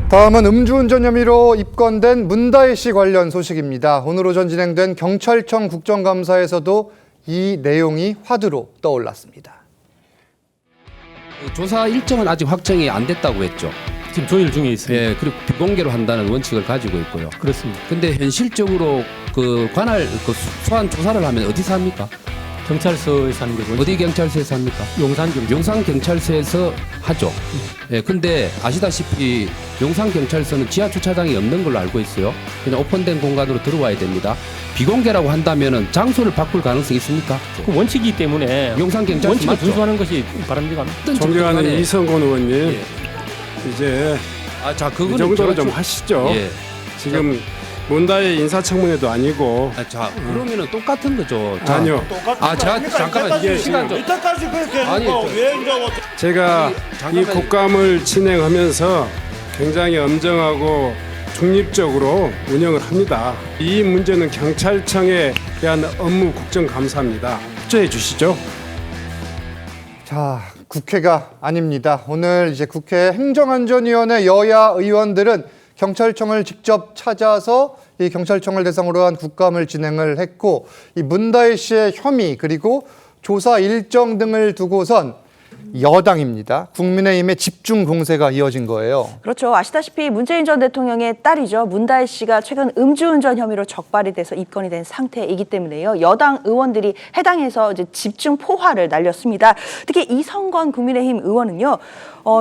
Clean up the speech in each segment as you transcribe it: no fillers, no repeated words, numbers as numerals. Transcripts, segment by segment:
다음은 음주운전 혐의로 입건된 문다혜 씨 관련 소식입니다. 오늘 오전 진행된 경찰청 국정감사에서도 이 내용이 화두로 떠올랐습니다. 조사 일정은 아직 확정이 안 됐다고 했죠. 지금 조율 중에 있습니다. 예, 그리고 비공개로 한다는 원칙을 가지고 있고요. 그렇습니다. 근데 현실적으로 그 관할 소환 조사를 하면 어디서 합니까? 경찰서에서 하는 거죠. 어디 경찰서에서 합니까? 용산 경찰서에서 하죠. 예, 근데 아시다시피 용산 경찰서는 지하 주차장이 없는 걸로 알고 있어요. 그냥 오픈된 공간으로 들어와야 됩니다. 비공개라고 한다면은 장소를 바꿀 가능성이 있습니까? 그 원칙이기 때문에 용산 경찰서 원칙을 맞죠? 준수하는 것이 바람직합니다. 존경하는 이성곤 의원님, 예. 이제 자, 이 정도로 좀 하시죠. 예. 지금 문다혜 인사청문회도 아니고. 자, 그러면은 똑같은 거죠. 자, 아니요. 제가 잠깐만 이게 시간 좀. 이때까지 그렇게 아니, 왜 이제 제가 이 국감을 진행하면서 굉장히 엄정하고 중립적으로 운영을 합니다. 이 문제는 경찰청에 대한 업무 국정감사입니다. 협조해 주시죠. 자, 국회가 아닙니다. 오늘 이제 국회 행정안전위원회 여야 의원들은 경찰청을 직접 찾아서 이 경찰청을 대상으로 한 국감을 진행을 했고, 이 문다혜 씨의 혐의 그리고 조사 일정 등을 두고선 여당입니다. 국민의힘의 집중 공세가 이어진 거예요. 그렇죠. 아시다시피 문재인 전 대통령의 딸이죠. 문다혜 씨가 최근 음주운전 혐의로 적발이 돼서 입건이 된 상태이기 때문에요. 여당 의원들이 해당해서 이제 집중 포화를 날렸습니다. 특히 이성건 국민의힘 의원은요.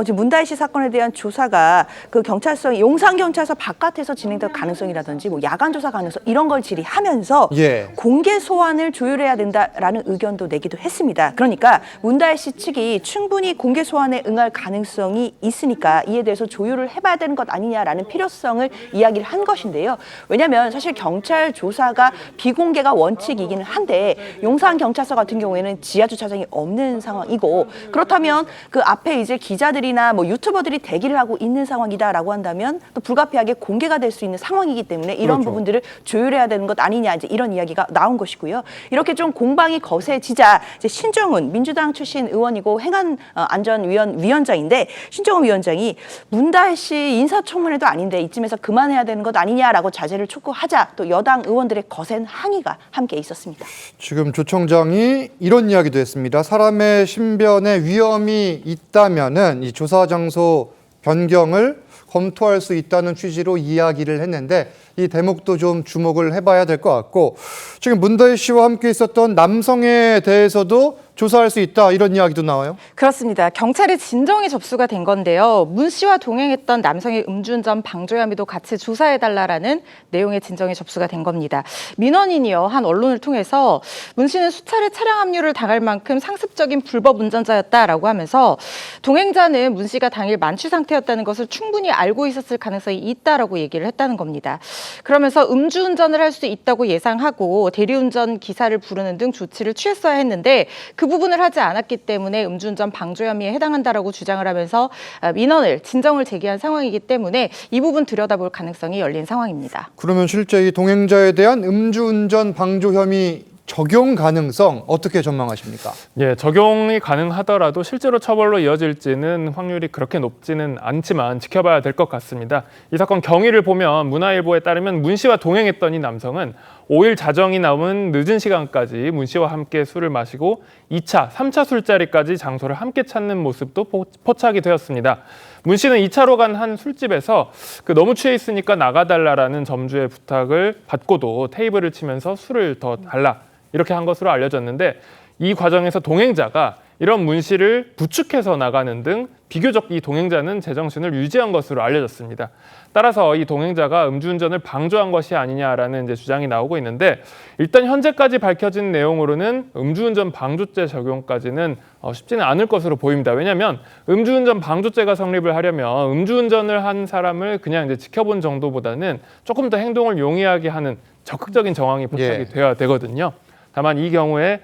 이제 문다혜 씨 사건에 대한 조사가 그 경찰서 용산 경찰서 바깥에서 진행될 가능성이라든지 뭐 야간 조사 가능성 이런 걸 질의하면서 공개 소환을 조율해야 된다라는 의견도 내기도 했습니다. 그러니까 문다혜 씨 측이 충분히 공개 소환에 응할 가능성이 있으니까 이에 대해서 조율을 해봐야 되는 것 아니냐라는 필요성을 이야기를 한 것인데요. 왜냐하면 사실 경찰 조사가 비공개가 원칙이기는 한데 용산 경찰서 같은 경우에는 지하 주차장이 없는 상황이고, 그렇다면 그 앞에 이제 기자들이나 뭐 유튜버들이 대기를 하고 있는 상황이다라고 한다면 또 불가피하게 공개가 될 수 있는 상황이기 때문에 이런 부분들을 조율해야 되는 것 아니냐, 이제 이런 이야기가 나온 것이고요. 이렇게 좀 공방이 거세지자 이제 신정훈 민주당 출신 의원이고 행안안전위원장인데 신정훈 위원장이 문다혜 씨 인사청문회도 아닌데 이쯤에서 그만해야 되는 것 아니냐라고 자제를 촉구하자 또 여당 의원들의 거센 항의가 함께 있었습니다. 지금 조 청장이 이런 이야기도 했습니다. 사람의 신변에 위험이 있다면은 이 조사 장소 변경을 검토할 수 있다는 취지로 이야기를 했는데, 이 대목도 좀 주목을 해봐야 될 것 같고, 지금 문다혜 씨와 함께 있었던 남성에 대해서도 조사할 수 있다, 이런 이야기도 나와요? 그렇습니다. 경찰에 진정이 접수가 된 건데요. 문 씨와 동행했던 남성의 음주운전 방조 혐의도 같이 조사해달라라는 내용의 진정이 접수가 된 겁니다. 민원인이요, 한 언론을 통해서 문 씨는 수차례 차량 압류를 당할 만큼 상습적인 불법 운전자였다라고 하면서 동행자는 문 씨가 당일 만취 상태였다는 것을 충분히 알고 있었을 가능성이 있다라고 얘기를 했다는 겁니다. 그러면서 음주운전을 할 수 있다고 예상하고 대리운전 기사를 부르는 등 조치를 취했어야 했는데 그 부분을 하지 않았기 때문에 음주운전 방조 혐의에 해당한다라고 주장을 하면서 민원을 진정을 제기한 상황이기 때문에 이 부분 들여다볼 가능성이 열린 상황입니다. 그러면 실제 이 동행자에 대한 음주운전 방조 혐의 적용 가능성 어떻게 전망하십니까? 예, 적용이 가능하더라도 실제로 처벌로 이어질지는 확률이 그렇게 높지는 않지만 지켜봐야 될 것 같습니다. 이 사건 경위를 보면 문화일보에 따르면 문 씨와 동행했던 이 남성은 5일 자정이 남은 늦은 시간까지 문 씨와 함께 술을 마시고 2차, 3차 술자리까지 장소를 함께 찾는 모습도 포착이 되었습니다. 문 씨는 2차로 간 한 술집에서 너무 취해 있으니까 나가달라라는 점주의 부탁을 받고도 테이블을 치면서 술을 더 달라 이렇게 한 것으로 알려졌는데, 이 과정에서 동행자가 이런 문 씨를 부축해서 나가는 등 비교적 이 동행자는 제정신을 유지한 것으로 알려졌습니다. 따라서 이 동행자가 음주운전을 방조한 것이 아니냐라는 이제 주장이 나오고 있는데, 일단 현재까지 밝혀진 내용으로는 음주운전 방조죄 적용까지는 쉽지는 않을 것으로 보입니다. 왜냐하면 음주운전 방조죄가 성립을 하려면 음주운전을 한 사람을 그냥 이제 지켜본 정도보다는 조금 더 행동을 용이하게 하는 적극적인 정황이 포착이 되어야 되거든요. 다만 이 경우에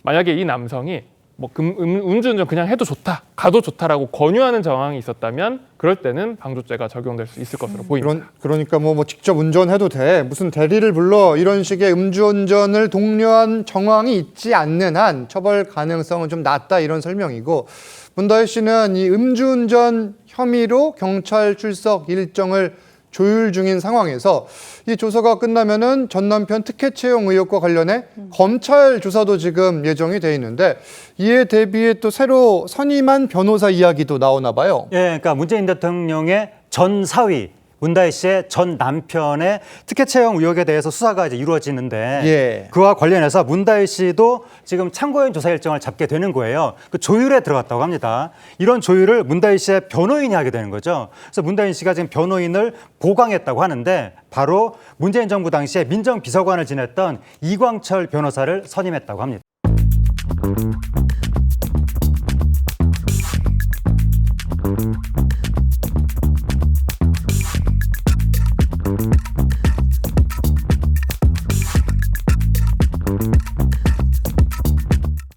만약에 이 남성이 음주운전 그냥 해도 좋다, 가도 좋다라고 권유하는 정황이 있었다면 그럴 때는 방조죄가 적용될 수 있을 것으로 보입니다. 그러니까 뭐 직접 운전해도 돼, 무슨 대리를 불러, 이런 식의 음주운전을 독려한 정황이 있지 않는 한 처벌 가능성은 좀 낮다, 이런 설명이고, 문다혜 씨는 이 음주운전 혐의로 경찰 출석 일정을 조율 중인 상황에서 이 조사가 끝나면은 전 남편 특혜 채용 의혹과 관련해 검찰 조사도 지금 예정이 돼 있는데 이에 대비해 또 새로 선임한 변호사 이야기도 나오나 봐요. 예, 그러니까 문재인 대통령의 전 사위 문다혜 씨의 전 남편의 특혜 채용 의혹에 대해서 수사가 이제 이루어지는데 예. 그와 관련해서 문다혜 씨도 지금 참고인 조사 일정을 잡게 되는 거예요. 그 조율에 들어갔다고 합니다. 이런 조율을 문다혜 씨의 변호인이 하게 되는 거죠. 그래서 문다혜 씨가 지금 변호인을 보강했다고 하는데 바로 문재인 정부 당시에 민정비서관을 지냈던 이광철 변호사를 선임했다고 합니다.